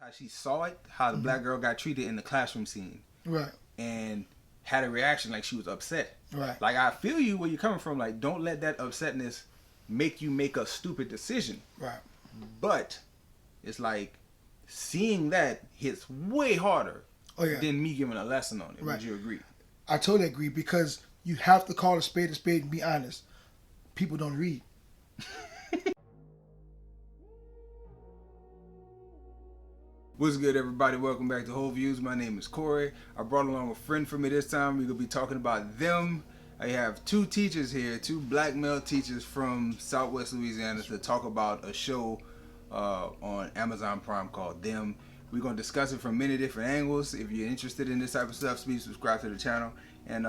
how she saw it, how the black girl got treated in the classroom scene. Right. And had a reaction like she was upset. Right. Like, I feel you where you're coming from. Like, don't let that upsetness make you make a stupid decision. Right. But it's like seeing that hits way harder than me giving a lesson on it. Right. Would you agree? I totally agree, because you have to call a spade and be honest. People don't read. What's good, everybody? Welcome back to Whole Views. My name is Corey. I brought along a friend for me this time. We're going to be talking about them. I have two teachers here, two black male teachers from Southwest Louisiana to talk about a show on Amazon Prime called Them. We're going to discuss it from many different angles. If you're interested in this type of stuff, please subscribe to the channel. And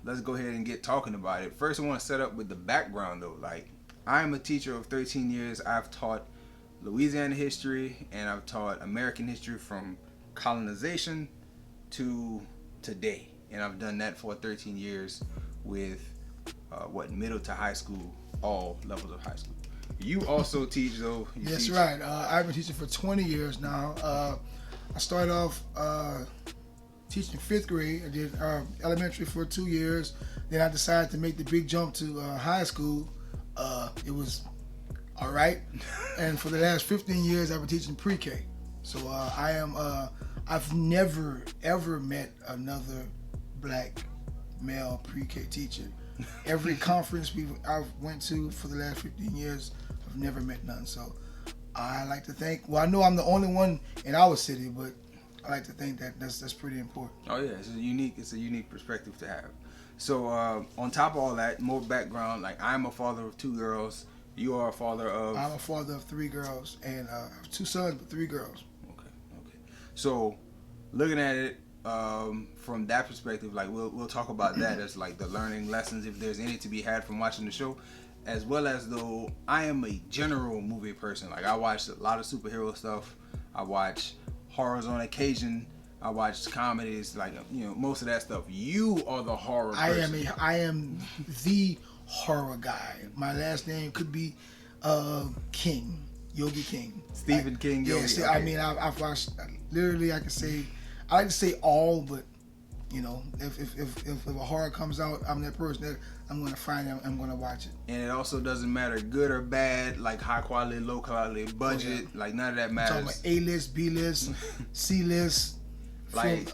let's go ahead and get talking about it. First, I want to set up with the background, though. Like, I'm a teacher of 13 years. I've taught Louisiana history, and I've taught American history from colonization to today. And I've done that for 13 years with middle to high school, all levels of high school. You also teach, though. That's right. I've been teaching for 20 years now. I started off teaching 5th grade. I did elementary for 2 years. Then I decided to make the big jump to high school. It was all right. And for the last 15 years, I've been teaching pre-K. So I've never, ever met another black male pre-K teacher. Every conference I've went to for the last 15 years, I've never met none. So I like to think, well, I know I'm the only one in our city, but I like to think that that's pretty important. Oh yeah, it's a unique perspective to have. So on top of all that, more background, like I'm a father of 2 girls. You are a father of... I'm a father of 3 girls, and I have 2 sons, but 3 girls. Okay. So, looking at it from that perspective, like we'll talk about that as like the learning lessons, if there's any to be had from watching the show, as well as though I am a general movie person. Like I watch a lot of superhero stuff. I watch horrors on occasion. I watch comedies, like most of that stuff. You are the horror person. I am the horror guy. My last name could be King, Yogi King. Stephen King, Yogi. Yeah, see, okay. I mean, I've watched, literally, I like to say all, but, if a horror comes out, I'm that person that I'm going to find it, I'm going to watch it. And it also doesn't matter good or bad, like high quality, low quality, budget, like none of that matters. I'm talking about A-list, B-list, C-list. Like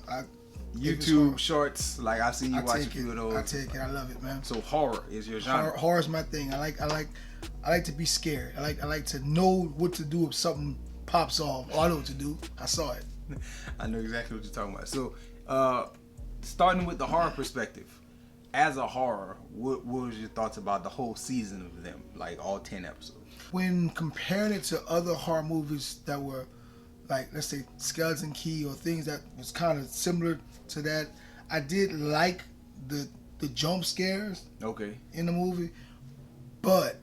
YouTube shorts, like I've seen you watch a few of those. I take it. I love it, man. So horror is your genre. Horror is my thing. I like to be scared. I like to know what to do if something pops off. Oh, I know what to do. I saw it. I know exactly what you're talking about. So, starting with the horror perspective, as a horror, what was your thoughts about the whole season of Them, like all 10 episodes? When comparing it to other horror movies that were, like, let's say Skeleton Key or things that was kind of similar to that, I did like the jump scares in the movie, but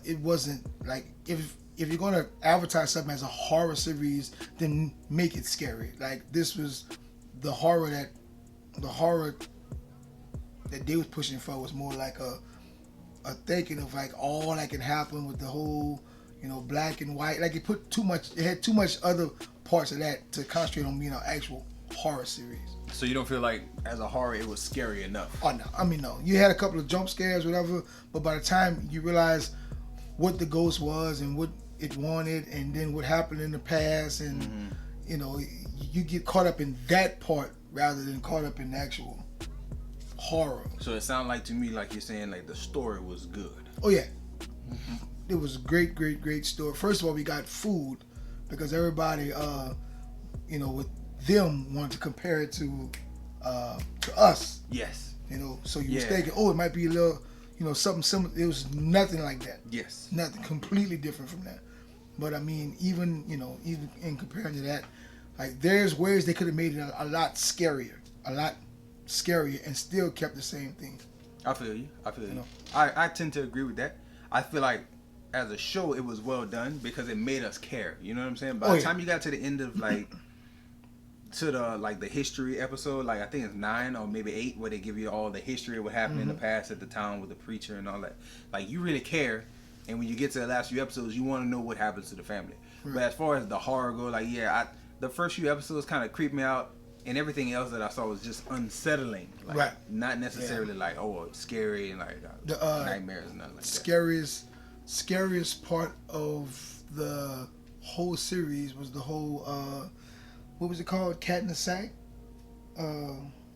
it wasn't like, if you're going to advertise something as a horror series, then make it scary. Like, this was the horror that they was pushing for was more like a thinking of like all that can happen with the whole black and white. Like it had too much other parts of that to concentrate on being an actual horror series. So you don't feel like as a horror it was scary enough? Oh no, I mean no. You had a couple of jump scares, whatever, but by the time you realize what the ghost was and what it wanted, and then what happened in the past, and you get caught up in that part rather than caught up in the actual horror. So it sounded like to me like you're saying like the story was good. Oh yeah. It was a great story. First of all, we got food because everybody, with them wanted to compare it to us. Yes. So you was thinking, oh, it might be a little, something similar. It was nothing like that. Yes. Nothing completely different from that. But I mean, even in comparing to that, like there's ways they could have made it a lot scarier, and still kept the same thing. I feel you. I tend to agree with that. I feel like as a show it was well done because it made us care. You know what I'm saying? By the time you got to the end of the history episode, like I think it's 9 or maybe 8, where they give you all the history of what happened in the past at the town with the preacher and all that. Like you really care, and when you get to the last few episodes, you want to know what happens to the family. But as far as the horror go, like the first few episodes kind of creeped me out, and everything else that I saw was just unsettling. Like, not necessarily like scary and like nightmares and nothing like that. Scariest part of the whole series was the whole what was it called? Cat in the Sack?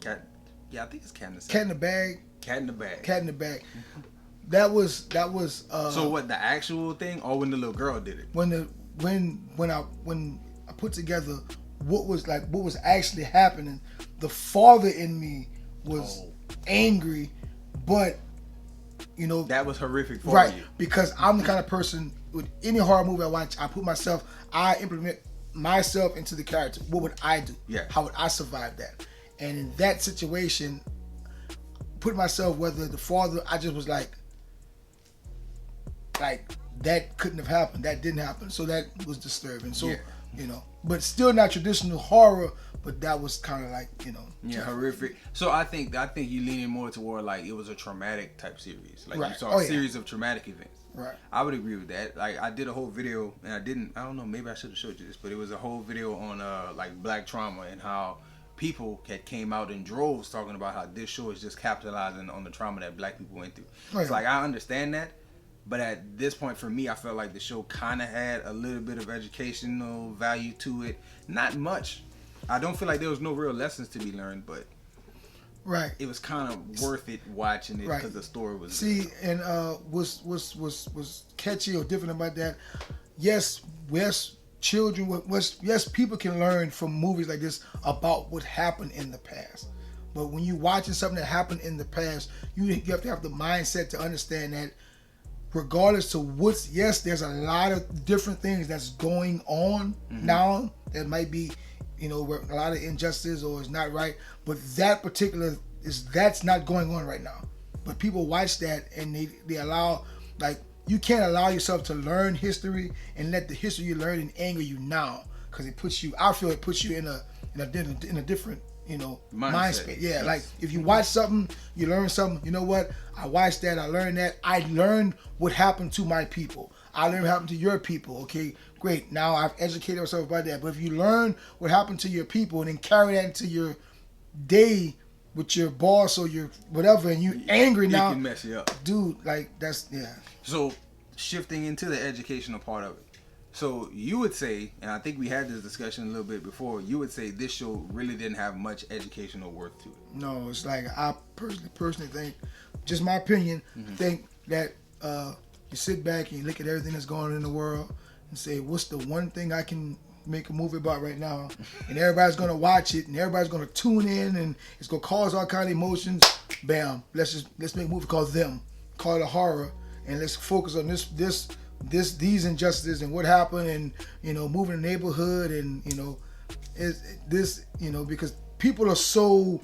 Cat. Yeah, I think it's Cat in the Sack. Cat in the Bag. Cat in the Bag. Cat in the Bag. That was. So what, the actual thing, or when the little girl did it? When I put together what was actually happening, the father in me was angry, but that was horrific for you, because I'm the kind of person with any horror movie I watch, I implement myself into the character. What would I do? Yeah. How would I survive that? And in that situation, put myself, whether the father, I just was like that couldn't have happened. That didn't happen. So that was disturbing. So but still not traditional horror. But that was kind of like horrific. So I think you leaning more toward like it was a traumatic type series. Like you saw a series of traumatic events. Right. I would agree with that. Like I did a whole video, and I don't know, maybe I should have showed you this, but it was a whole video on like black trauma and how people had came out in droves talking about how this show is just capitalizing on the trauma that black people went through. Right. It's like, I understand that, but at this point for me, I felt like the show kind of had a little bit of educational value to it. Not much. I don't feel like there was no real lessons to be learned, but it was kind of worth it watching it because the story was good. And was catchy or different about that. Yes, children, yes, people can learn from movies like this about what happened in the past. But when you're watching something that happened in the past, you have to have the mindset to understand that regardless to there's a lot of different things that's going on now that might be, a lot of injustice or is not right. But that particular that's not going on right now. But people watch that and they allow, like, you can't allow yourself to learn history and let the history you learn anger you now, because I feel it puts you in a different mind space. Yeah, yes. Like if you watch something, you learn something. You know what? I watched that. I learned that. I learned what happened to my people. I learned what happened to your people. Okay, great. Now I've educated myself about that. But if you learn what happened to your people and then carry that into your day with your boss or your whatever, and you angry now, it can mess you up, dude. Like that's So shifting into the educational part of it. So you would say, and I think we had this discussion a little bit before, you would say this show really didn't have much educational worth to it. No, it's like I personally think, just my opinion, think that you sit back and you look at everything that's going on in the world and say, what's the one thing I can make a movie about right now? And everybody's going to watch it and everybody's going to tune in and it's going to cause all kind of emotions. Bam. Let's make a movie called Them. Call it a horror. And let's focus on these injustices and what happened, and moving the neighborhood, and because people are so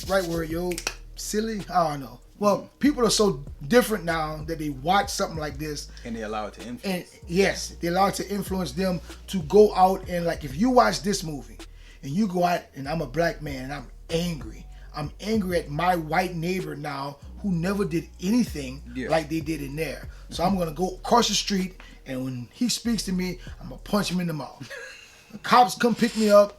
right word, silly. I don't know. Well, people are so different now that they watch something like this and they allow it to influence. And yes, they allow it to influence them to go out and, like, if you watch this movie and you go out and I'm a black man and I'm angry at my white neighbor now who never did anything like they did in there. So I'm going to go across the street, and when he speaks to me, I'm going to punch him in the mouth. The cops come pick me up.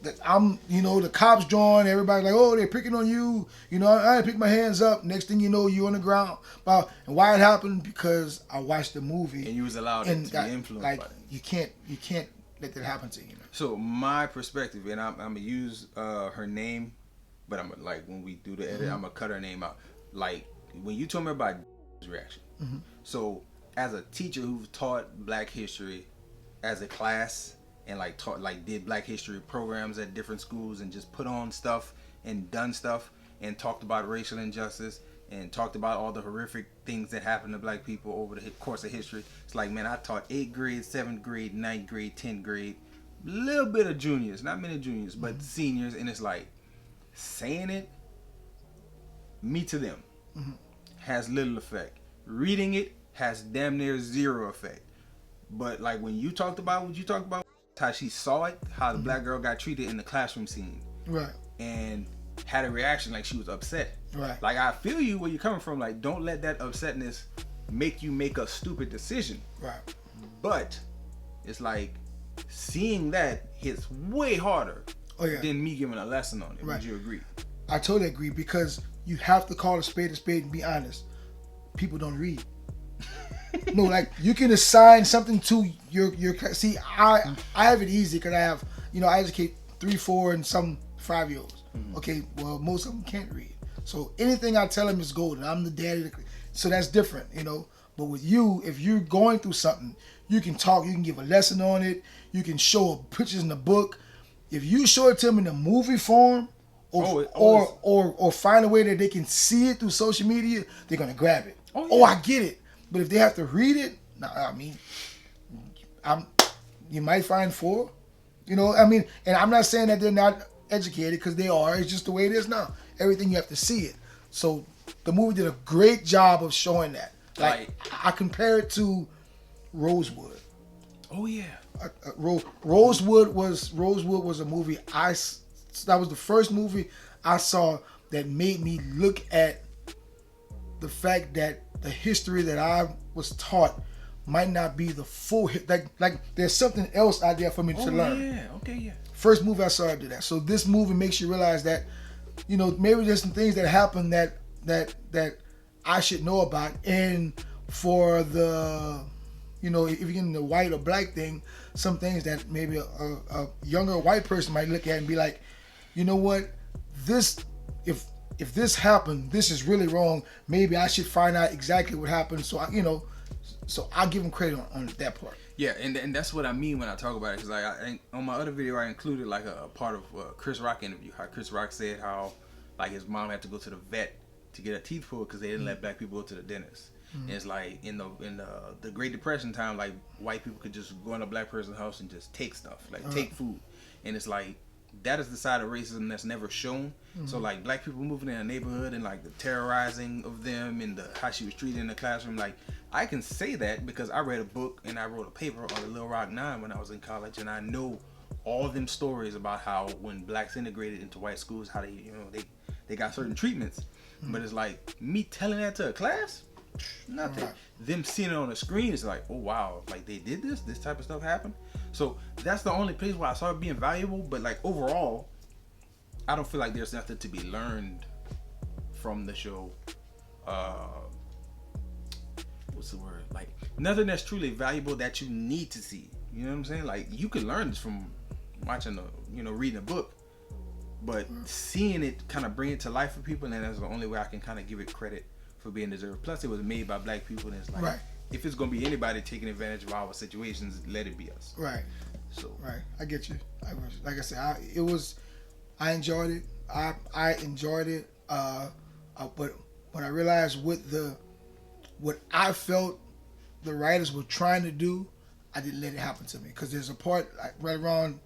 The cops drawing. Everybody's like, oh, they're picking on you. I pick my hands up. Next thing you know, you on the ground. And why it happened? Because I watched the movie. And you was allowed to be influenced by it. You can't let that happen to you. So my perspective, and I'm going to use her name, but I'm like, when we do the edit, I'm going to cut her name out. Like, when you told me about reaction. So as a teacher who taught black history as a class and did black history programs at different schools and just put on stuff and done stuff and talked about racial injustice and talked about all the horrific things that happened to black people over the course of history. It's like, man, I taught 8th grade, 7th grade, 9th grade, 10th grade, little bit of juniors, not many juniors, but seniors, and it's like, saying it, me to them, has little effect. Reading it has damn near zero effect. But like when you talked about what you talked about, how she saw it, how the black girl got treated in the classroom scene, right, and had a reaction like she was upset, right. Like, I feel you where you're coming from. Like, don't let that upsetness make you make a stupid decision. Right. But it's like seeing that hits way harder than me giving a lesson on it. Right. Would you agree? I totally agree, because you have to call a spade and be honest. People don't read. No, like you can assign something to your. See, I have it easy because I have, I educate 3, 4, and some 5-year-olds. Mm-hmm. Okay, well, most of them can't read. So anything I tell them is golden. I'm the daddy. So that's different, But with you, if you're going through something, you can talk. You can give a lesson on it. You can show pictures in the book. If you show it to them in a movie form, or find a way that they can see it through social media, they're gonna grab it. Oh, I get it. But if they have to read it, you might find 4. And I'm not saying that they're not educated, because they are. It's just the way it is now. Everything you have to see it. So the movie did a great job of showing that. Like I compare it to Rosewood. Oh yeah. Rosewood was a movie that was the first movie I saw that made me look at the fact that the history that I was taught might not be the full like there's something else out there for me to learn. Yeah, okay, yeah. First movie I saw to do that. So this movie makes you realize that, maybe there's some things that happen that I should know about. And for the, if you're getting the white or black thing, some things that maybe a younger white person might look at and be like, you know what, if this happened, this is really wrong. Maybe I should find out exactly what happened. So I'll give them credit on that part. Yeah, and that's what I mean when I talk about it. Because like on my other video, I included like a part of Chris Rock interview. How Chris Rock said how like his mom had to go to the vet to get her teeth pulled because they didn't let black people go to the dentist. Mm-hmm. And it's like in the Great Depression time, like white people could just go in a black person's house and just take stuff, like take food. And it's like that is the side of racism that's never shown. Mm-hmm. So like black people moving in a neighborhood and like the terrorizing of them and how she was treated in the classroom, like I can say that because I read a book and I wrote a paper on the Little Rock Nine when I was in college, and I know all them stories about how when blacks integrated into white schools, how they got certain treatments. Mm-hmm. But it's like me telling that to a class, nothing. Right. Them seeing it on the screen is like, oh wow, like they did this type of stuff happened. So that's the only place where I saw it being valuable. But like overall, I don't feel like there's nothing to be learned from the show. What's the word? Like nothing that's truly valuable that you need to see. You know what I'm saying? Like you can learn this from watching reading a book, but seeing it kind of bring it to life for people, and that's the only way I can kind of give it credit for being deserved. Plus, it was made by black people, and it's like, if it's gonna be anybody taking advantage of our situations, let it be us. Right. So. Right. I get you. Like I said, I enjoyed it. I enjoyed it. But when I realized what I felt the writers were trying to do, I didn't let it happen to me. Because there's a part like right around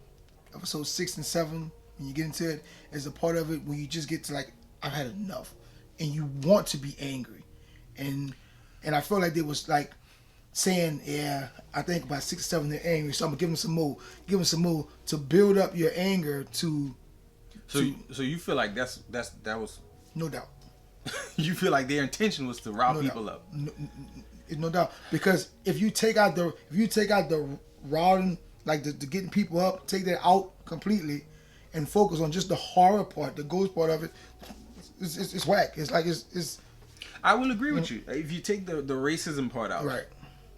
episode 6 and 7, when you get into it, there's a part of it where you just get to like, I've had enough, and you want to be angry, and I felt like they was like saying, yeah, I think about 6 or 7 they're angry, so I'm gonna give them some more to build up your anger to. So you feel like that was no doubt. You feel like their intention was to rile people up. No doubt, because if you take out the routing, like the getting people up, take that out completely, and focus on just the horror part, the ghost part of it, it's whack. It's like it's. I will agree with you. If you take the racism part out, right,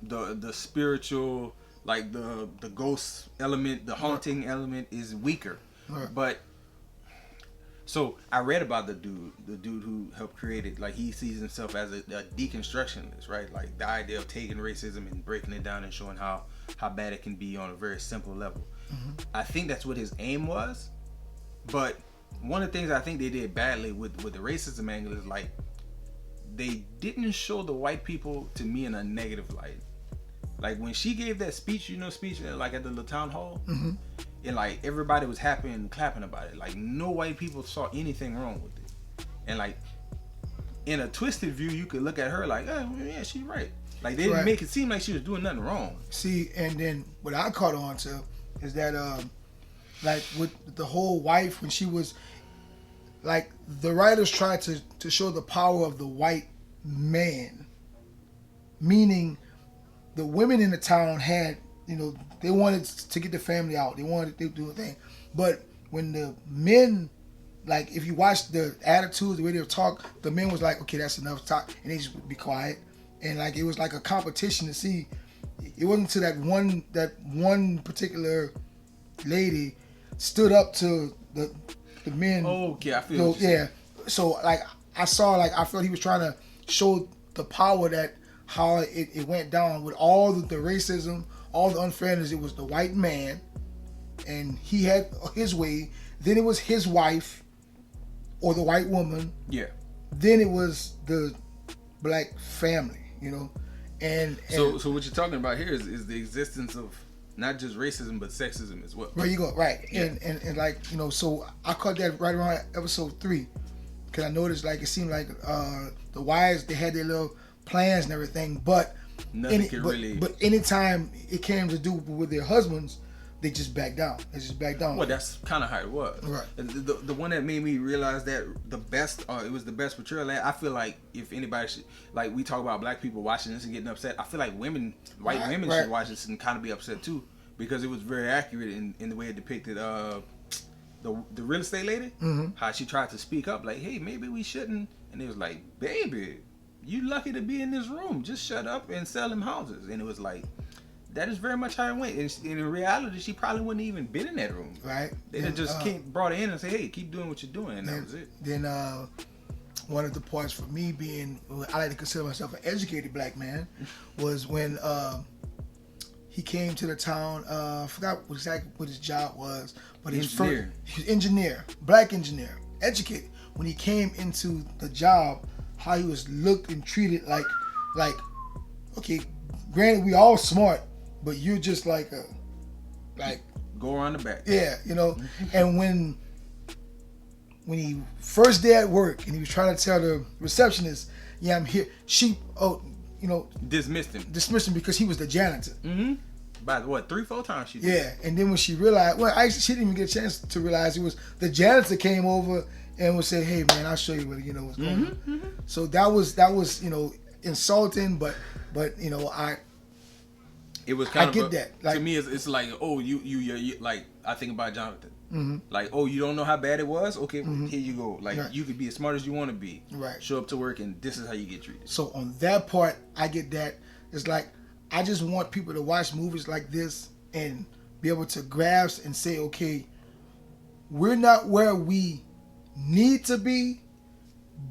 the spiritual, like the ghost element, the haunting element is weaker, right. But. So I read about the dude who helped create it. Like he sees himself as a deconstructionist, right? Like the idea of taking racism and breaking it down and showing how bad it can be on a very simple level. Mm-hmm. I think that's what his aim was. But one of the things I think they did badly with the racism angle is like they didn't show the white people to me in a negative light. Like when she gave that speech, like at the town hall. Mm-hmm. And like everybody was happy and clapping about it. Like no white people saw anything wrong with it. And like in a twisted view, you could look at her like, oh yeah, she's right. Like they didn't make it seem like she was doing nothing wrong. See, and then what I caught on to is that like with the whole wife, when she was like, the writers tried to show the power of the white man meaning the women in the town had, they wanted to get the family out. They wanted to do a thing. But when the men, like, if you watch the attitudes, the way they talk, the men was like, okay, that's enough talk, and they just would be quiet. And like it was like a competition to see. It wasn't until that one particular lady stood up to the men. Oh, okay, I feel. So like I felt he was trying to show the power that how it went down with all the racism, all the unfairness. It was the white man, and he had his way. Then it was his wife, or the white woman. Yeah. Then it was the black family. And so what you're talking about here is the existence of not just racism but sexism as well. There you go, right? Yeah. And like so I caught that right around episode 3, because I noticed like it seemed like the wives, they had their little plans and everything, but anytime it came to do with their husbands, they just backed down. Well, that's kind of how it was. Right. The one that made me realize that it was the best portrayal. I feel like if anybody should, like, we talk about black people watching this and getting upset, I feel like white women should watch this and kind of be upset too, because it was very accurate in the way it depicted the real estate lady, mm-hmm. how she tried to speak up, like, hey, maybe we shouldn't, and it was like, baby, you lucky to be in this room, just shut up and sell them houses. And it was like, that is very much how it went. And in reality, she probably wouldn't even been in that room. Right. They had just brought her in and say, hey, keep doing what you're doing. And that was it. Then one of the parts for me being, I like to consider myself an educated black man, was when he came to the town. I forgot exactly what his job was. But he was engineer, black engineer, educated. When he came into the job, how he was looked and treated like, okay, granted, we all smart, but you're just like go around the back. Yeah, And when he first day at work and he was trying to tell the receptionist, yeah, I'm here, she dismissed him because he was the janitor. Mm-hmm. By 3-4 times she did. Yeah, and then when she realized, actually she didn't even get a chance to realize it was the janitor came over and would say, hey man, I'll show you what's going on. Mm-hmm. So that was insulting, but it was kind I get that. Like, to me, it's like, oh, you like, I think about Jonathan. Mm-hmm. Like, oh, you don't know how bad it was? Okay, mm-hmm. Here you go. Like, right. You could be as smart as you want to be. Right. Show up to work, and this is how you get treated. So on that part, I get that. It's like, I just want people to watch movies like this and be able to grasp and say, okay, we're not where we need to be,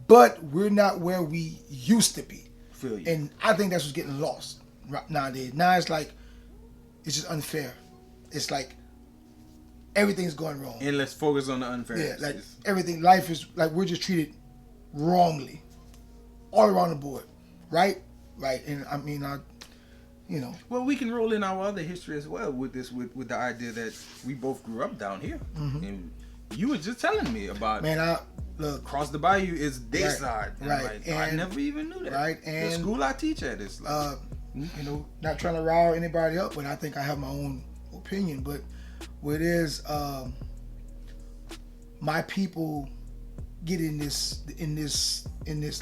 but we're not where we used to be. Feel you. And I think that's what's getting lost nowadays. Now it's like, it's just unfair. It's like everything's going wrong. And let's focus on the unfairness. Yeah, like everything, life is like we're just treated wrongly all around the board. Right? Right. And I mean, well, we can roll in our other history as well with this, with the idea that we both grew up down here. Mm-hmm. And you were just telling me about, look, across the bayou is day right, side. Right. Like, and, I never even knew that. Right. And the school I teach at is like, not trying to rile anybody up, but I think I have my own opinion. But what it is, my people get in this,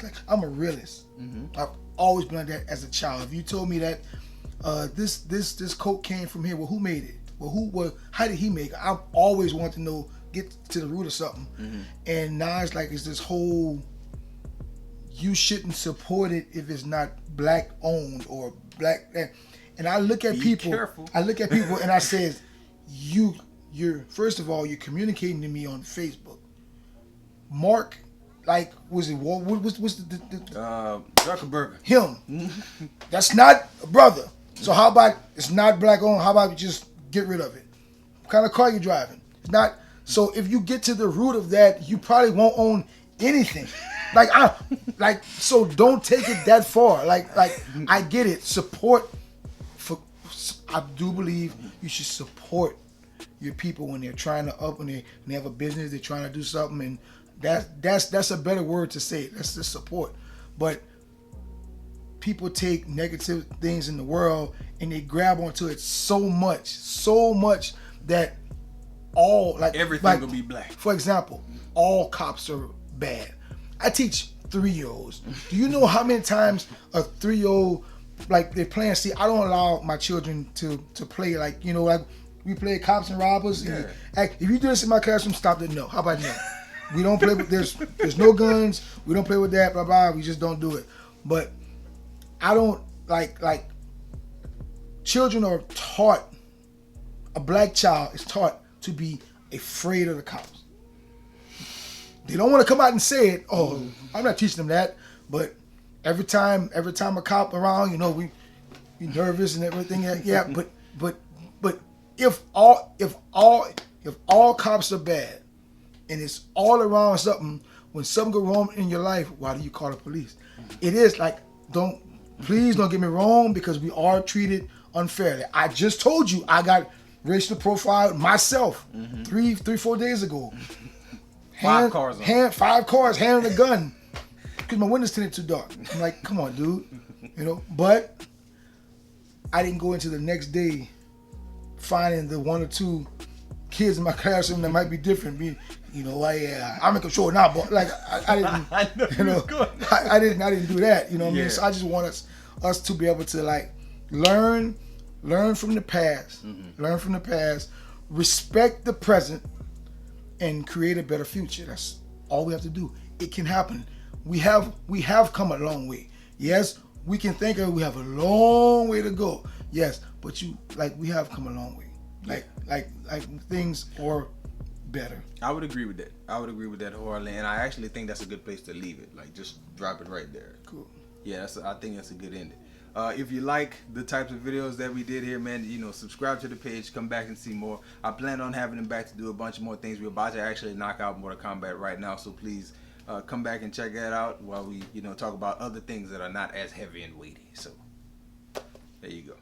like, I'm a realist. Mm-hmm. I've always been like that as a child. If you told me that this coat came from here, well, who made it? Well, how did he make it? I've always wanted to know, get to the root of something. Mm-hmm. And now it's like, it's this whole, you shouldn't support it if it's not black owned or black. And I look at people. Careful. I look at people and I says, you're first of all, you're communicating to me on Facebook. Mark, like, was it what's the Zuckerberg? Him. That's not a brother. So how about it's not black owned? How about we just get rid of it? What kind of car you driving? It's not. So if you get to the root of that, you probably won't own anything. So don't take it that far. Like I get it. Support. I do believe you should support your people when they're trying to when they have a business, they're trying to do something, and that's a better word to say. That's the support. But people take negative things in the world and they grab onto it so much that everything will be black. For example, all cops are bad. I teach 3-year-olds. Do you know how many times a 3-year-old like they're playing. See, I don't allow my children to play like, you know, like we play cops and robbers. Yeah. And, if you do this in my classroom, stop it. No. How about no? We don't play with, there's no guns. We don't play with that. Blah blah. We just don't do it. But I don't like children are taught. A black child is taught to be afraid of the cops. They don't want to come out and say it. Oh, I'm not teaching them that. But every time a cop around, you know, we nervous and everything. Yeah, but if all cops are bad and it's all around something, when something goes wrong in your life, why do you call the police? It is like, please don't get me wrong, because we are treated unfairly. I just told you I got racial profiled myself 4 days ago. 5 cars, handling a gun because my windows tinted too dark. I'm like, come on, dude, you know. But I didn't go into the next day finding the 1 or 2 kids in my classroom that might be different. You know, I'm in control now, but like I didn't, I know you know, I didn't do that. You know what I mean? So I just want us to be able to like learn from the past, learn from the past, respect the present, and create a better future. That's all we have to do. It can happen. We have come a long way. Yes, we can think we have a long way to go. Yes, but we have come a long way. Like things are better. I would agree with that. I would agree with that wholeheartedly, and I actually think that's a good place to leave it. Like, just drop it right there. Cool. Yeah, I think that's a good ending. If you like the types of videos that we did here, man, you know, subscribe to the page, come back and see more. I plan on having him back to do a bunch of more things. We're about to actually knock out Mortal Kombat right now, so please come back and check that out while we, you know, talk about other things that are not as heavy and weighty. So there you go.